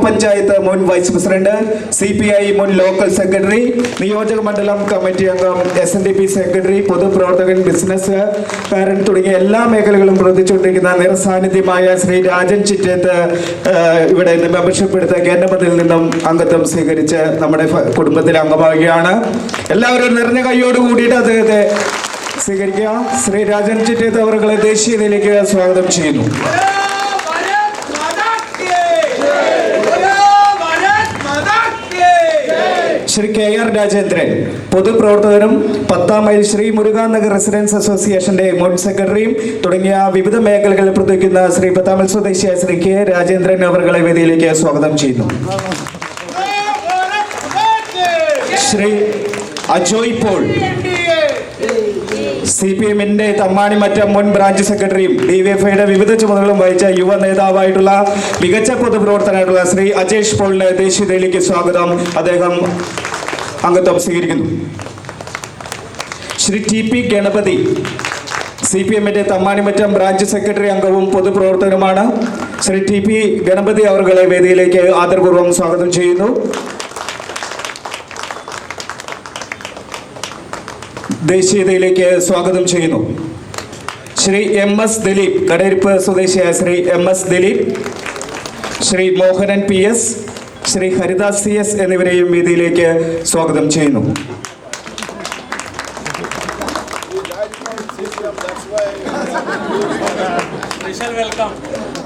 ഗ്രാമപഞ്ചായത്ത് മുൻ vice president, CPI മുൻ ലോക്കൽ സെക്രട്ടറി, നിയോജക മണ്ഡലം കമ്മിറ്റി അംഗം, SNDP സെക്രട്ടറി, പൊതുപ്രവർത്തകൻ, ബിസിനസ്സുകാരൻ തുടങ്ങിയ എല്ലാ മേഖലകളും പ്രവർത്തിച്ചുകൊണ്ടിരിക്കുന്ന നിറസാന്നിധ്യമായ ശ്രീ രാജൻ ചിറ്റേത്ത് ഇവിടെ മെമ്പർഷിപ്പ് എടുത്ത കേന്ദ്രപതിൽ നിന്നും അംഗത്വം സ്വീകരിച്ച് നമ്മുടെ കുടുംബത്തിലെ അംഗമാവുകയാണ്. എല്ലാവരും നിറഞ്ഞ കൈയോട് കൂടിയിട്ട് അദ്ദേഹത്തെ സ്വീകരിക്കുക. ശ്രീ രാജൻ ചിറ്റേത്ത് അവരെ ദേശീയതയിലേക്ക് സ്വാഗതം ചെയ്യുന്നു. ശ്രീ KR രാജേന്ദ്രൻ, പൊതുപ്രവർത്തകനും 10-ാം മൈൽ ശ്രീ മുരുകാ നഗർ റെസിഡൻസ് അസോസിയേഷന്റെ മുൻ സെക്രട്ടറിയും തുടങ്ങിയ വിവിധ മേഖലകളിൽ പ്രവർത്തിക്കുന്ന ശ്രീ 10-ാം മൈൽ സ്വദേശിയായ ശ്രീ K രാജേന്ദ്രൻ അവരെ വേദിയിലേക്ക് സ്വാഗതം ചെയ്യുന്നു. ശ്രീ അജോയ് പോൾ, CPM-ന്റെ തമ്മാണിമറ്റം മുൻ ബ്രാഞ്ച് സെക്രട്ടറിയും DYFIയുടെ വിവിധ ചുമതലകളും വഹിച്ച യുവ നേതാവായിട്ടുള്ള മികച്ച പൊതുപ്രവർത്തനായിട്ടുള്ള ശ്രീ അജേഷ് പോളിന് ദേശീയതയിലേക്ക് സ്വാഗതം. അദ്ദേഹം അംഗത്വം സ്വീകരിക്കുന്നു. ശ്രീ TP ഗണപതി, CPM-ന്റെ തമ്മാണിമറ്റം ബ്രാഞ്ച് സെക്രട്ടറി അംഗവും പൊതുപ്രവർത്തകനുമാണ്. ശ്രീ TP ഗണപതി അവരെ വേദിയിലേക്ക് ആദരപൂർവ്വം സ്വാഗതം ചെയ്യുന്നു. ദേശീയതയിലേക്ക് സ്വാഗതം ചെയ്യുന്നു. ശ്രീ MS ദിലീപ്, കടയിരിപ്പ് സ്വദേശിയായ Shri MS Dileep, Shri Mohanan PS, Shri Haridas CS എന്നിവരെയും വേദിയിലേക്ക് സ്വാഗതം ചെയ്യുന്നു. Special welcome.